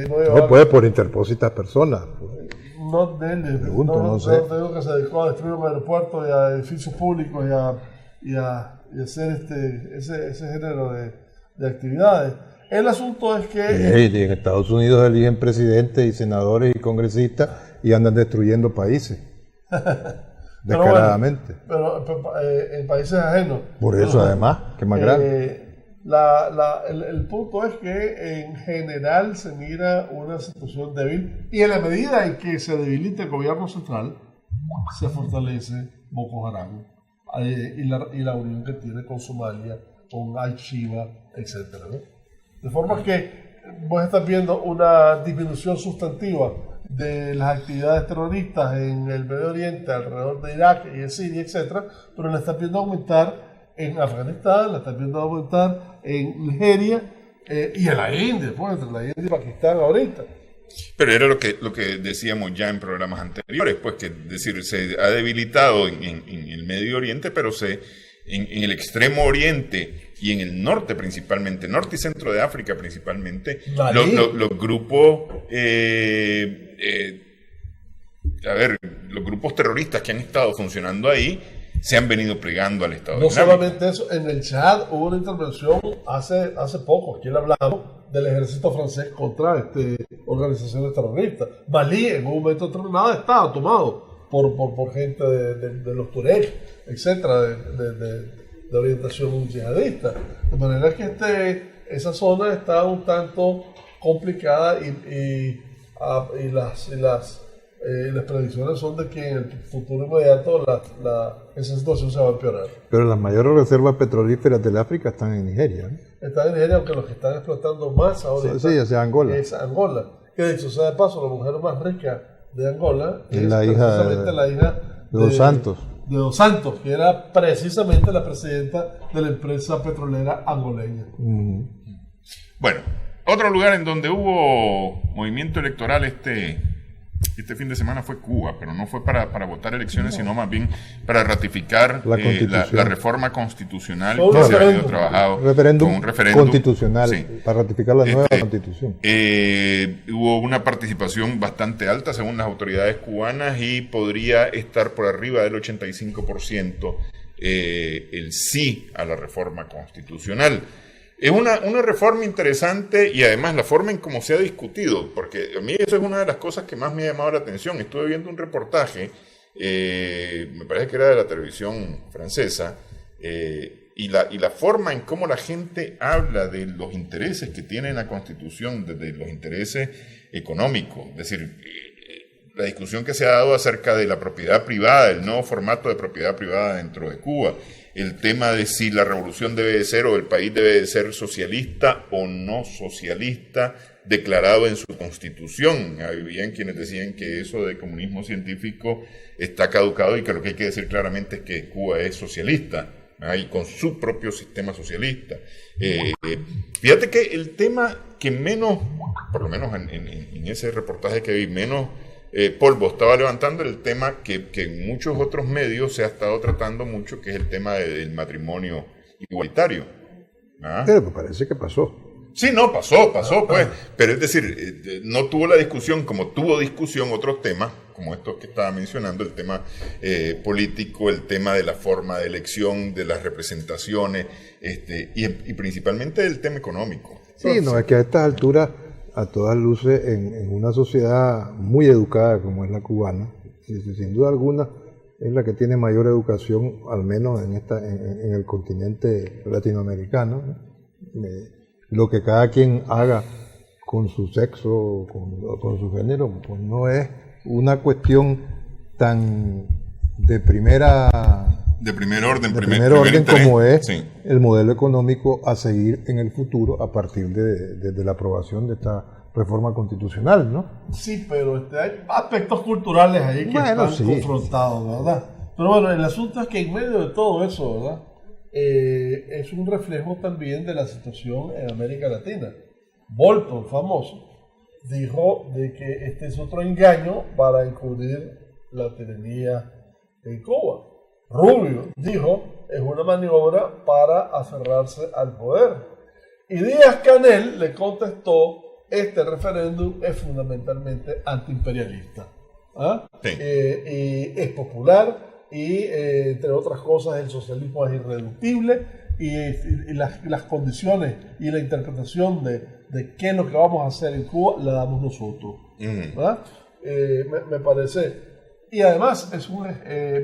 [SPEAKER 2] No puede por interpósitas personas.
[SPEAKER 3] No tengo que se dedicó a destruir un aeropuerto y a edificios públicos y a hacer ese género de actividades. El asunto es que...
[SPEAKER 2] en Estados Unidos eligen presidentes y senadores y congresistas y andan destruyendo países. Descaradamente.
[SPEAKER 3] Pero en países ajenos.
[SPEAKER 2] Por eso, además, que es más grande.
[SPEAKER 3] El punto es que en general se mira una situación débil y en la medida en que se debilita el gobierno central, se fortalece Boko Haram. Y la unión que tiene con Somalia, con Al-Shiba, etc. ¿no? De forma que vos estás viendo una disminución sustantiva de las actividades terroristas en el Medio Oriente, alrededor de Irak y de Siria, etc. Pero la estás viendo aumentar en Afganistán, la estás viendo aumentar en Nigeria y en la India, pues, entre la India y Pakistán ahorita.
[SPEAKER 1] Pero era lo que decíamos ya en programas anteriores, pues que decir, se ha debilitado en el Medio Oriente, pero en el extremo oriente y en el norte principalmente, norte y centro de África principalmente, los grupos, los grupos terroristas que han estado funcionando ahí se han venido plegando al Estado Islámico.
[SPEAKER 3] No solamente eso, en el Chad hubo una intervención hace poco, aquí le hablamos del ejército francés contra organizaciones terroristas. Malí en un momento determinado estaba tomado por gente de los Tuareg, etcétera, de orientación yihadista. De manera que esa zona está un tanto complicada y las predicciones son de que en el futuro inmediato esa situación se va a empeorar.
[SPEAKER 2] Pero las mayores reservas petrolíferas del África están en Nigeria, ¿no?
[SPEAKER 3] Están en Nigeria, aunque los que están explotando más ahora
[SPEAKER 2] Angola.
[SPEAKER 3] Es Angola. Que de hecho, sea de paso, la mujer más rica de Angola
[SPEAKER 2] es la hija de Dos Santos.
[SPEAKER 3] De Dos Santos, que era precisamente la presidenta de la empresa petrolera angoleña.
[SPEAKER 1] Bueno, otro lugar en donde hubo movimiento electoral este fin de semana fue Cuba, pero no fue para votar elecciones, sino más bien para ratificar la reforma constitucional que se ha venido trabajado
[SPEAKER 2] con un referéndum constitucional, sí, para ratificar la nueva constitución.
[SPEAKER 1] Hubo una participación bastante alta según las autoridades cubanas y podría estar por arriba del 85% el sí a la reforma constitucional. Es una reforma interesante y además la forma en cómo se ha discutido, porque a mí eso es una de las cosas que más me ha llamado la atención. Estuve viendo un reportaje, me parece que era de la televisión francesa, y la forma en cómo la gente habla de los intereses que tiene la Constitución, de los intereses económicos, es decir, la discusión que se ha dado acerca de la propiedad privada, el nuevo formato de propiedad privada dentro de Cuba, el tema de si la revolución debe de ser o el país debe de ser socialista o no socialista, declarado en su constitución. Habían quienes decían que eso de comunismo científico está caducado y que lo que hay que decir claramente es que Cuba es socialista, y con su propio sistema socialista. Fíjate que el tema que menos, por lo menos en ese reportaje que vi, menos polvo estaba levantando el tema que en muchos otros medios se ha estado tratando mucho, que es el tema del matrimonio igualitario.
[SPEAKER 2] Pero me parece que pasó.
[SPEAKER 1] Sí, no, pasó, pues. Pero es decir, no tuvo la discusión como tuvo discusión otros temas, como estos que estaba mencionando, el tema político, el tema de la forma de elección, de las representaciones, y principalmente el tema económico.
[SPEAKER 2] Sí, no, es que a estas alturas, a todas luces, en una sociedad muy educada como es la cubana, sin duda alguna es la que tiene mayor educación, al menos en el continente latinoamericano, ¿no? Lo que cada quien haga con su sexo, con su género, pues no es una cuestión tan de primer orden como es, sí, el modelo económico a seguir en el futuro a partir de la aprobación de esta reforma constitucional, ¿no?
[SPEAKER 3] Sí, pero hay aspectos culturales ahí que están confrontados, ¿verdad? Pero bueno, el asunto es que en medio de todo eso, ¿verdad?, es un reflejo también de la situación en América Latina. Bolton, famoso, dijo de que este es otro engaño para encubrir la tiranía en Cuba. Rubio dijo, es una maniobra para aferrarse al poder. Y Díaz-Canel le contestó, este referéndum es fundamentalmente antiimperialista. Sí. Y es popular y, entre otras cosas, el socialismo es irreductible y las condiciones y la interpretación de qué es lo que vamos a hacer en Cuba la damos nosotros. Me parece... Y además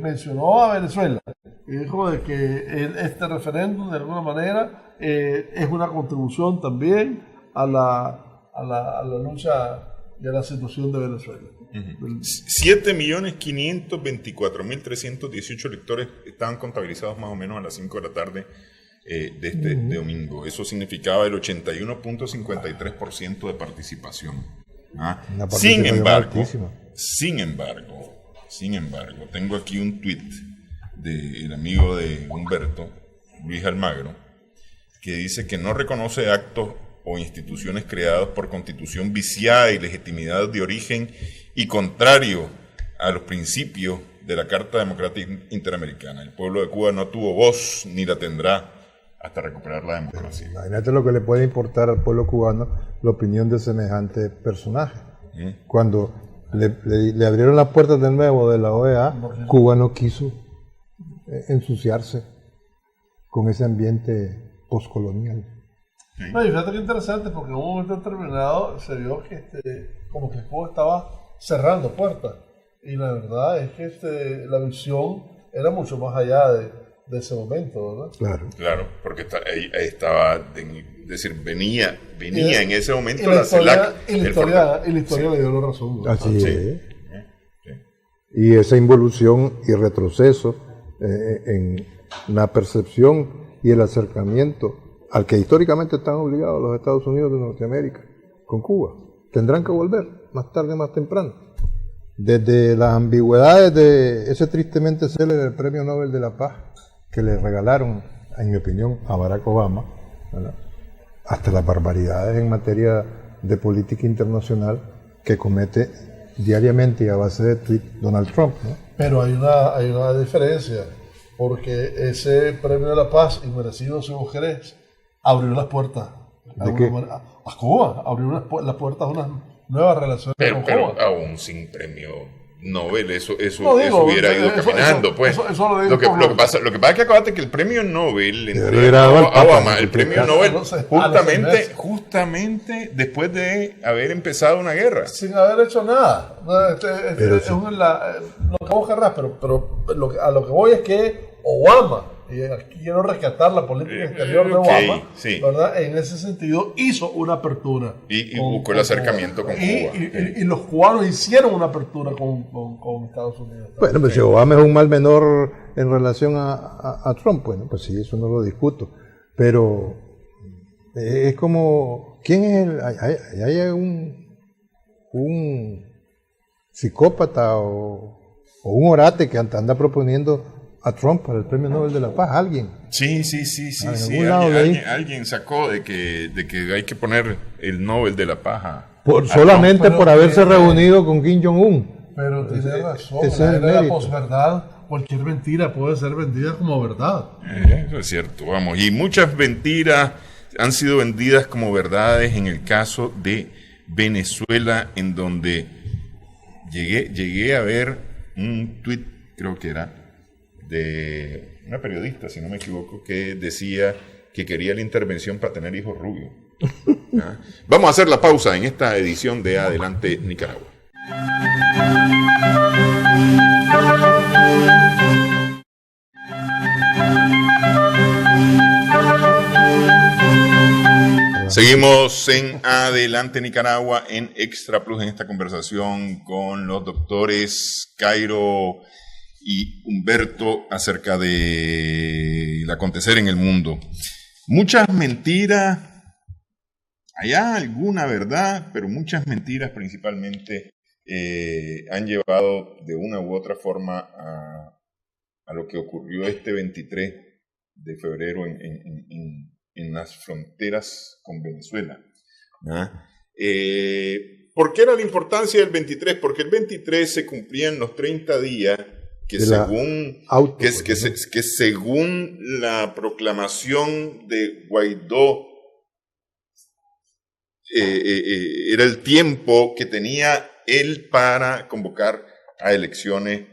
[SPEAKER 3] mencionó a Venezuela y dijo de que este referéndum de alguna manera es una contribución también a la lucha y a la situación de Venezuela.
[SPEAKER 1] 7.524.318 electores estaban contabilizados más o menos a las 5 de la tarde de este domingo. Eso significaba el 81.53% de participación. Sin embargo, tengo aquí un tuit del amigo de Humberto, Luis Almagro, que dice que no reconoce actos o instituciones creadas por constitución viciada y legitimidad de origen y contrario a los principios de la Carta Democrática Interamericana. El pueblo de Cuba no tuvo voz ni la tendrá hasta recuperar la democracia.
[SPEAKER 2] Imagínate lo que le puede importar al pueblo cubano la opinión de semejante personaje. Cuando le abrieron las puertas de nuevo de la OEA, Cuba no quiso ensuciarse con ese ambiente postcolonial.
[SPEAKER 3] No, y fíjate que interesante, porque en un momento determinado se vio que como que Cuba estaba cerrando puertas, y la verdad es que la visión era mucho más allá de ese momento, ¿verdad?
[SPEAKER 1] Claro, porque ahí estaba, es decir, venía en ese momento la CELAC.
[SPEAKER 3] Y la historia le dio la razón, ¿verdad?
[SPEAKER 2] Así es. Y esa involución y retroceso en la percepción y el acercamiento al que históricamente están obligados los Estados Unidos de Norteamérica con Cuba, tendrán que volver más tarde, más temprano. Desde las ambigüedades de ese tristemente célebre del Premio Nobel de la Paz que le regalaron, en mi opinión, a Barack Obama, ¿verdad?, hasta las barbaridades en materia de política internacional que comete diariamente y a base de tweets Donald Trump, ¿no?
[SPEAKER 3] Pero hay una diferencia, porque ese premio de la paz, inmerecido según Jerez, abrió las puertas a Cuba, abrió las puertas a unas nuevas relaciones con Cuba.
[SPEAKER 1] Pero aún sin premio Nobel, eso hubiera ido caminando, pues. Lo que pasa es que acuérdate que el premio Nobel a Obama, el premio Nobel justamente después de haber empezado una guerra.
[SPEAKER 3] Sin haber hecho nada. No que vos querrás, pero a lo que voy es que Obama, y aquí quiero rescatar la política exterior de Obama, ¿verdad? En ese sentido hizo una apertura.
[SPEAKER 1] Y buscó el acercamiento con Cuba.
[SPEAKER 3] Y los cubanos hicieron una apertura con Estados Unidos.
[SPEAKER 2] Bueno, pues si Obama es un mal menor en relación a Trump, bueno, pues sí, eso no lo discuto. Pero es como, ¿quién es hay un psicópata o un orate que anda proponiendo a Trump para el Premio Nobel de la Paz? ¿Alguien?
[SPEAKER 1] Sí. Alguien sacó de que hay que poner el Nobel de la Paz
[SPEAKER 2] solamente por haberse reunido con Kim Jong-un.
[SPEAKER 3] Pero tiene razón, en la posverdad cualquier mentira puede ser vendida como verdad.
[SPEAKER 1] Eso es cierto, vamos. Y muchas mentiras han sido vendidas como verdades en el caso de Venezuela, en donde llegué a ver un tuit, creo que era, de una periodista, si no me equivoco, que decía que quería la intervención para tener hijos rubios. Vamos a hacer la pausa en esta edición de Adelante Nicaragua. Seguimos en Adelante Nicaragua en Extra Plus en esta conversación con los doctores Cairo y Humberto acerca de el acontecer en el mundo. Muchas mentiras, hay alguna verdad, pero muchas mentiras principalmente han llevado de una u otra forma a lo que ocurrió este 23 de febrero en las fronteras con Venezuela. ¿Por qué era la importancia del 23? Porque el 23 se cumplían los 30 días que según la proclamación de Guaidó era el tiempo que tenía él para convocar a elecciones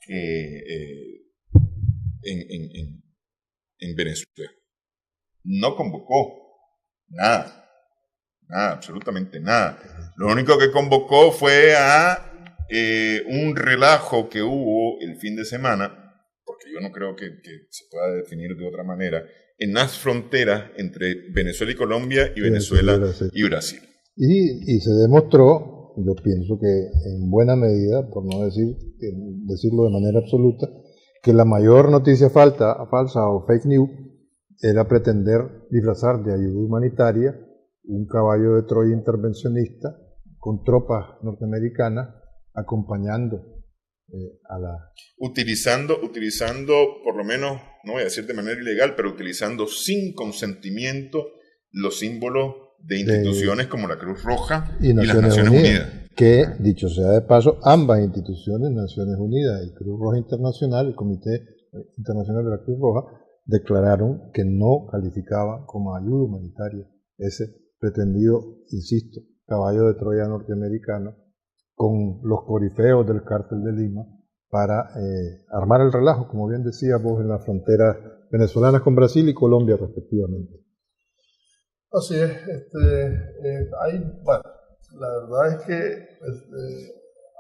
[SPEAKER 1] en Venezuela. No convocó nada, absolutamente nada. Lo único que convocó fue a un relajo que hubo el fin de semana, porque yo no creo que se pueda definir de otra manera, en las fronteras entre Venezuela y Colombia y Venezuela y Brasil.
[SPEAKER 2] Y se demostró, yo pienso que en buena medida, por no decirlo de manera absoluta, que la mayor noticia falsa o fake news era pretender disfrazar de ayuda humanitaria un caballo de Troya intervencionista con tropas norteamericanas acompañando a la... Utilizando,
[SPEAKER 1] por lo menos, no voy a decir de manera ilegal, pero utilizando sin consentimiento los símbolos de instituciones como la Cruz Roja y las Naciones Unidas.
[SPEAKER 2] Que, dicho sea de paso, ambas instituciones, Naciones Unidas y Cruz Roja Internacional, el Comité Internacional de la Cruz Roja, declararon que no calificaba como ayuda humanitaria ese pretendido, insisto, caballo de Troya norteamericano con los corifeos del cártel de Lima para armar el relajo, como bien decía vos, en las fronteras venezolanas con Brasil y Colombia respectivamente.
[SPEAKER 3] Así es, la verdad es que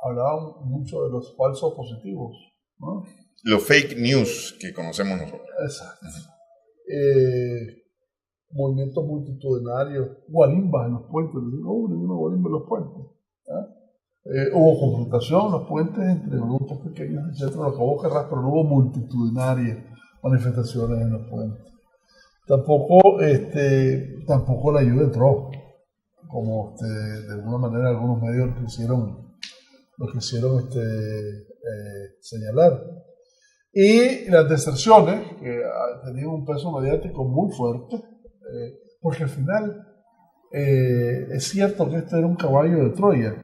[SPEAKER 3] hablaban mucho de los falsos positivos, ¿no?
[SPEAKER 1] Los fake news que conocemos nosotros.
[SPEAKER 3] Exacto. Movimientos multitudinarios, guarimbas en los puentes, no hubo ninguna guarimba en los puentes. Hubo confrontación en los puentes entre grupos pequeños, etc. Lo que vos querrás, pero no hubo multitudinarias manifestaciones en los puentes. Tampoco la ayuda entró, como de alguna manera algunos medios lo quisieron señalar. Y las deserciones, que tenían un peso mediático muy fuerte, porque al final es cierto que este era un caballo de Troya,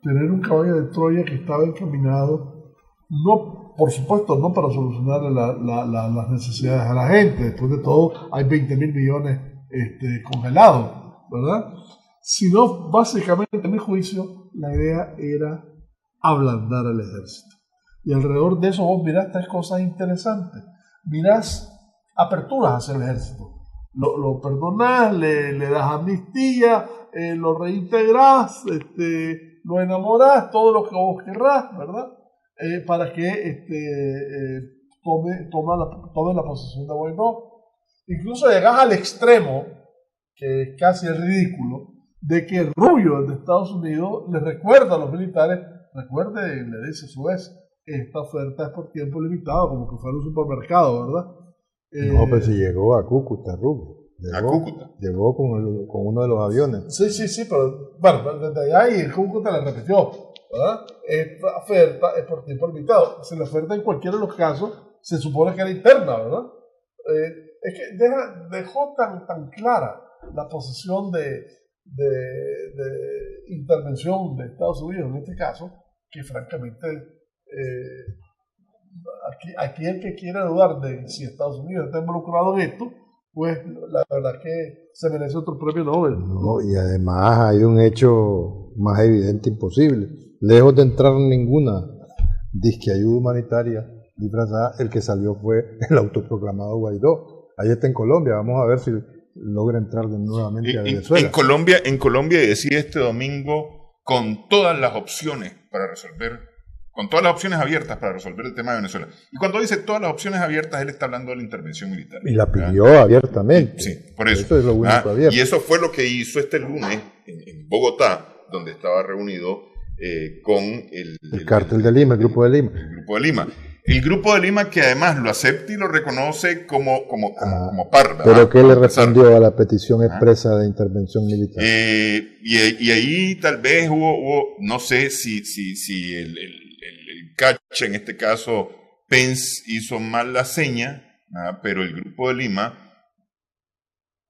[SPEAKER 3] tener un caballo de Troya que estaba encaminado, no, por supuesto, no para solucionar las necesidades de la gente. Después de todo, hay 20.000 millones congelados, ¿verdad? Sino, básicamente, en mi juicio, la idea era ablandar al ejército. Y alrededor de eso vos mirás tres cosas interesantes. Mirás aperturas hacia el ejército. Lo perdonás, le das amnistía, lo reintegrás, lo enamorás, todo lo que vos querrás, ¿verdad? Para que tome la posesión de Guaidó. Incluso llegás al extremo, que es casi el ridículo, de que el rubio de Estados Unidos le recuerda a los militares, le dice a su vez, esta oferta es por tiempo limitado, como que fuera un supermercado, ¿verdad?
[SPEAKER 2] No, pero si llegó a Cúcuta, Rubio. Llegó con uno de los aviones.
[SPEAKER 3] Sí, pero bueno, desde allá y en Cúcuta le repitió, ¿verdad? Esta oferta es por tiempo limitado. Si la oferta en cualquiera de los casos se supone que era interna, ¿verdad? Es que dejó tan clara la posición de intervención de Estados Unidos en este caso, que francamente aquí el que quiera dudar de si Estados Unidos está involucrado en esto, pues la verdad que se merece otro premio Nobel.
[SPEAKER 2] No, y además hay un hecho más evidente imposible. Lejos de entrar en ninguna disque ayuda humanitaria disfrazada, el que salió fue el autoproclamado Guaidó. Ahí está en Colombia, vamos a ver si logra entrar nuevamente a Venezuela.
[SPEAKER 1] En Colombia decía este domingo con todas las opciones para resolver, con todas las opciones abiertas para resolver el tema de Venezuela. Y cuando dice todas las opciones abiertas, él está hablando de la intervención militar.
[SPEAKER 2] Y la pidió abiertamente.
[SPEAKER 1] Sí, por eso.
[SPEAKER 2] Eso es lo único abierto.
[SPEAKER 1] Y eso fue lo que hizo este lunes en Bogotá, donde estaba reunido con el
[SPEAKER 2] Cártel de Lima, el Grupo de Lima.
[SPEAKER 1] El Grupo de Lima. El Grupo de Lima, que además lo acepta y lo reconoce como par.
[SPEAKER 2] ¿Pero qué le respondió a la petición expresa de intervención militar?
[SPEAKER 1] Y ahí tal vez hubo no sé si el cache, en este caso Pence, hizo mal la seña, pero el Grupo de Lima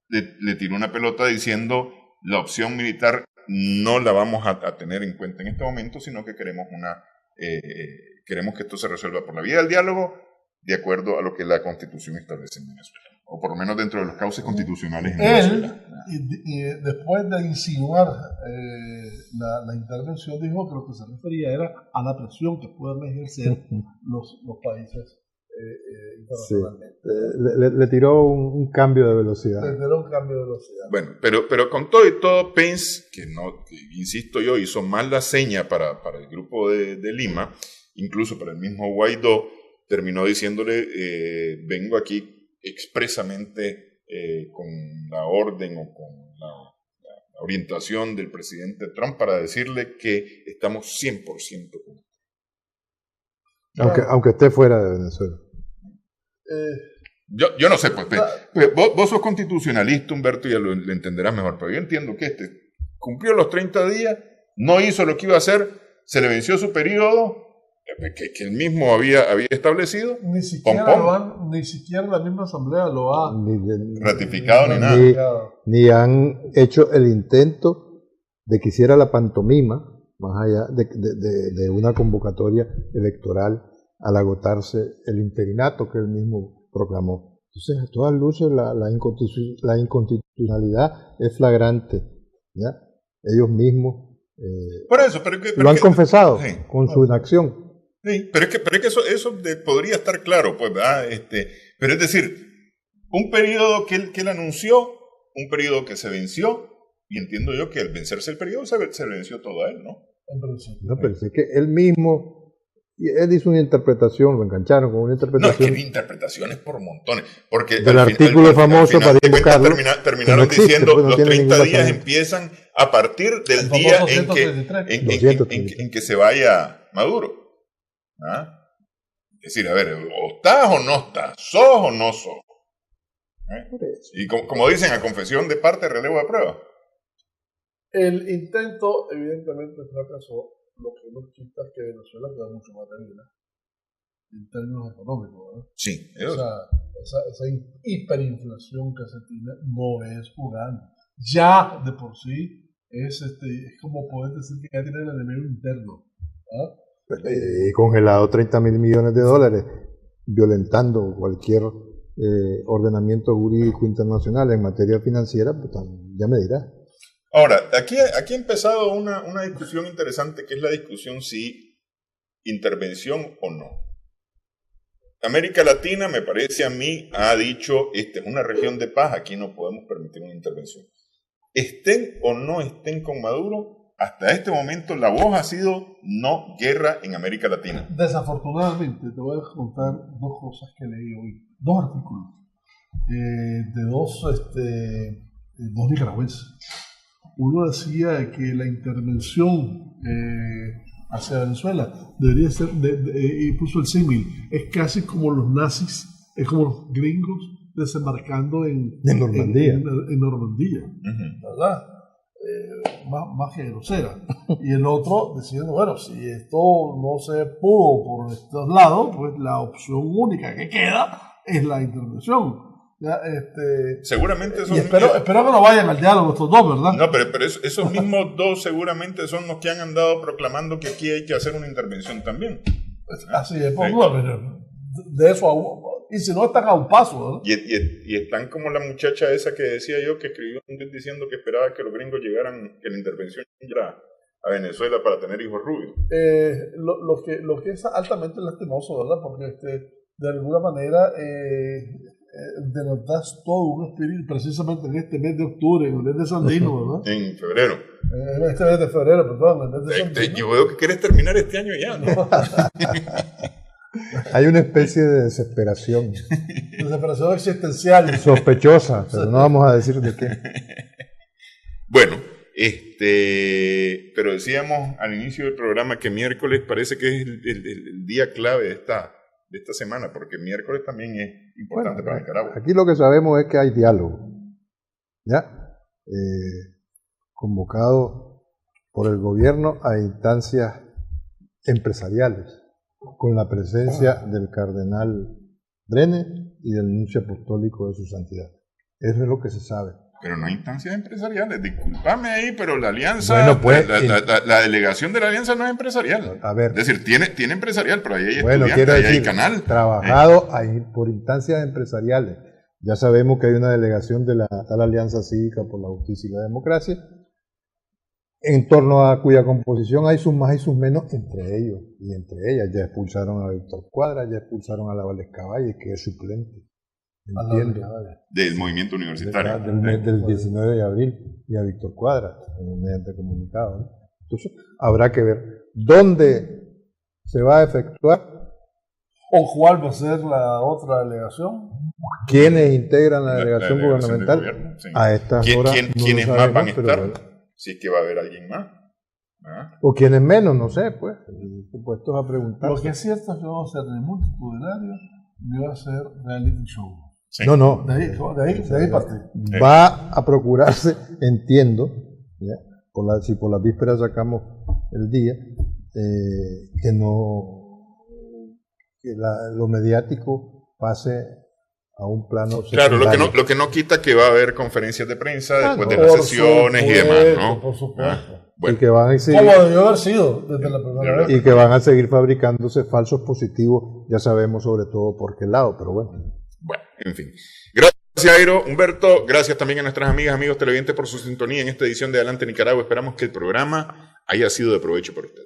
[SPEAKER 1] le tiró una pelota diciendo la opción militar no la vamos a tener en cuenta en este momento, sino que queremos queremos que esto se resuelva por la vía del diálogo, de acuerdo a lo que la Constitución establece en Venezuela, o por lo menos dentro de los cauces constitucionales en Venezuela.
[SPEAKER 3] Y después de insinuar la intervención, dijo que lo que se refería era a la presión que pueden ejercer los países internacionalmente.
[SPEAKER 2] Sí. Le tiró un cambio de velocidad.
[SPEAKER 1] Bueno, pero con todo y todo, Pence, que insisto yo, hizo mal la seña para el Grupo de Lima, incluso para el mismo Guaidó, terminó diciéndole, vengo aquí expresamente con la orden o con la orientación del presidente Trump para decirle que estamos 100% con
[SPEAKER 2] él. Aunque esté fuera de Venezuela.
[SPEAKER 1] Yo no sé, pues vos sos constitucionalista, Humberto, y ya lo entenderás mejor, pero yo entiendo que cumplió los 30 días, no hizo lo que iba a hacer, se le venció su periodo, que él mismo había establecido.
[SPEAKER 3] Ni siquiera la misma asamblea lo ha
[SPEAKER 1] ratificado ni nada.
[SPEAKER 2] Ni han hecho el intento de que hiciera la pantomima, más allá de una convocatoria electoral al agotarse el interinato que él mismo proclamó. Entonces, a todas luces, la inconstitucionalidad es flagrante, ¿ya? Ellos mismos
[SPEAKER 1] por eso,
[SPEAKER 2] lo han confesado con su inacción.
[SPEAKER 1] Sí, pero es que eso podría estar claro, pues, ¿verdad? Pero es decir, un periodo que él anunció, un periodo que se venció, y entiendo yo que al vencerse el periodo se le venció todo a él, ¿no?
[SPEAKER 2] No, pero es que él mismo, él hizo una interpretación, lo engancharon con una interpretación.
[SPEAKER 1] No, es que interpretaciones por montones, porque
[SPEAKER 2] del artículo famoso para invocarlo.
[SPEAKER 1] Terminaron diciendo pues, los 30 días empiezan a partir del día en que se vaya Maduro. Es decir, a ver, o estás o no estás, sos o no sos. Y como dicen, a confesión de parte, relevo de prueba.
[SPEAKER 3] El intento evidentemente fracasó, lo que no quita que Venezuela queda mucho más débil en términos económicos, ¿verdad?
[SPEAKER 1] Sí.
[SPEAKER 3] Esa hiperinflación que se tiene no es jugando. Ya de por sí es como poder decir que ya tiene el enemigo interno.
[SPEAKER 2] Congelado $30.000 millones, violentando cualquier ordenamiento jurídico internacional en materia financiera, pues ya me dirá.
[SPEAKER 1] Ahora, aquí ha empezado una discusión interesante, que es la discusión si intervención o no. América Latina, me parece a mí, ha dicho, esta es una región de paz, aquí no podemos permitir una intervención. Estén o no estén con Maduro, hasta este momento la voz ha sido no guerra en América Latina.
[SPEAKER 3] Desafortunadamente, te voy a contar dos cosas que leí hoy, dos artículos de dos nicaragüenses. Uno decía que la intervención hacia Venezuela debería ser, y puso el símil, es casi como los nazis, es como los gringos desembarcando en Normandía. En Normandía, ¿verdad? Más que grosera. Y el otro diciendo, bueno, si esto no se pudo por estos lados, pues la opción única que queda es la intervención. Ya,
[SPEAKER 1] seguramente son...
[SPEAKER 3] Y espero que no vayan al diálogo estos dos, ¿verdad?
[SPEAKER 1] No, pero esos mismos dos seguramente son los que han andado proclamando que aquí hay que hacer una intervención también.
[SPEAKER 3] Así es, pues, de eso a uno. Y si no, están a un paso, ¿verdad?
[SPEAKER 1] Y están como la muchacha esa que decía yo, que escribió un tweet diciendo que esperaba que los gringos llegaran, que la intervención llegara a Venezuela para tener hijos rubios.
[SPEAKER 3] Lo que es altamente lastimoso, ¿verdad? Porque de alguna manera denotas todo un espíritu, precisamente en este mes de octubre, en el mes de Sandino, ¿verdad?
[SPEAKER 1] En febrero.
[SPEAKER 3] En este mes de febrero, perdón, en el mes de Sandino.
[SPEAKER 1] Yo veo que quieres terminar este año ya, ¿no?
[SPEAKER 2] Hay una especie de desesperación.
[SPEAKER 3] Desesperación existencial.
[SPEAKER 2] Sospechosa, pero no vamos a decir de qué.
[SPEAKER 1] Bueno, pero decíamos al inicio del programa que miércoles parece que es el día clave de esta semana, porque miércoles también es importante para Nicaragua.
[SPEAKER 2] Aquí lo que sabemos es que hay diálogo, ¿ya? Convocado por el gobierno a instancias empresariales, con la presencia del cardenal Brenes y del nuncio apostólico de su santidad. Eso es lo que se sabe.
[SPEAKER 1] Pero no hay instancias empresariales, discúlpame ahí, pero la alianza, bueno, pues, la delegación de la alianza no es empresarial. A ver, es decir, tiene empresarial, pero ahí hay estudiantes, ahí hay canal.
[SPEAKER 2] Trabajado ahí por instancias empresariales. Ya sabemos que hay una delegación de la tal Alianza Cívica por la Justicia y la Democracia, en torno a cuya composición hay sus más y sus menos entre ellos y entre ellas. Ya expulsaron a Víctor Cuadra, ya expulsaron a la Vales Caballe, que es suplente. Entiendo.
[SPEAKER 1] Del movimiento universitario.
[SPEAKER 2] Del 19 de abril, y a Víctor Cuadra, mediante comunicado, ¿no? Entonces, habrá que ver dónde se va a efectuar.
[SPEAKER 3] ¿O cuál va a ser la otra delegación?
[SPEAKER 2] ¿Quiénes integran la delegación gubernamental? Gobierno, sí. A estas horas.
[SPEAKER 1] ¿Quiénes más van a estar? Si es que va a haber alguien más.
[SPEAKER 2] O quienes menos, no sé, pues. Supuestos a preguntar.
[SPEAKER 3] Lo que es cierto es que vamos a ser de multitudinario, ni va a ser reality show.
[SPEAKER 2] Sí. No.
[SPEAKER 3] De ahí parte.
[SPEAKER 2] Va a procurarse, entiendo, ¿ya? Si por las vísperas sacamos el día, que lo mediático pase a un plano
[SPEAKER 1] secundario. Claro, lo que no quita que va a haber conferencias de prensa después de las sesiones y demás, ¿no?
[SPEAKER 3] Por supuesto.
[SPEAKER 2] Bueno. Y que van a seguir,
[SPEAKER 3] como debió haber sido desde la primera vez.
[SPEAKER 2] Y que van a seguir fabricándose falsos positivos, ya sabemos sobre todo por qué lado, pero bueno.
[SPEAKER 1] Bueno, en fin. Gracias, Airo. Humberto, gracias también a nuestras amigas, amigos televidentes por su sintonía en esta edición de Adelante Nicaragua. Esperamos que el programa haya sido de provecho para ustedes.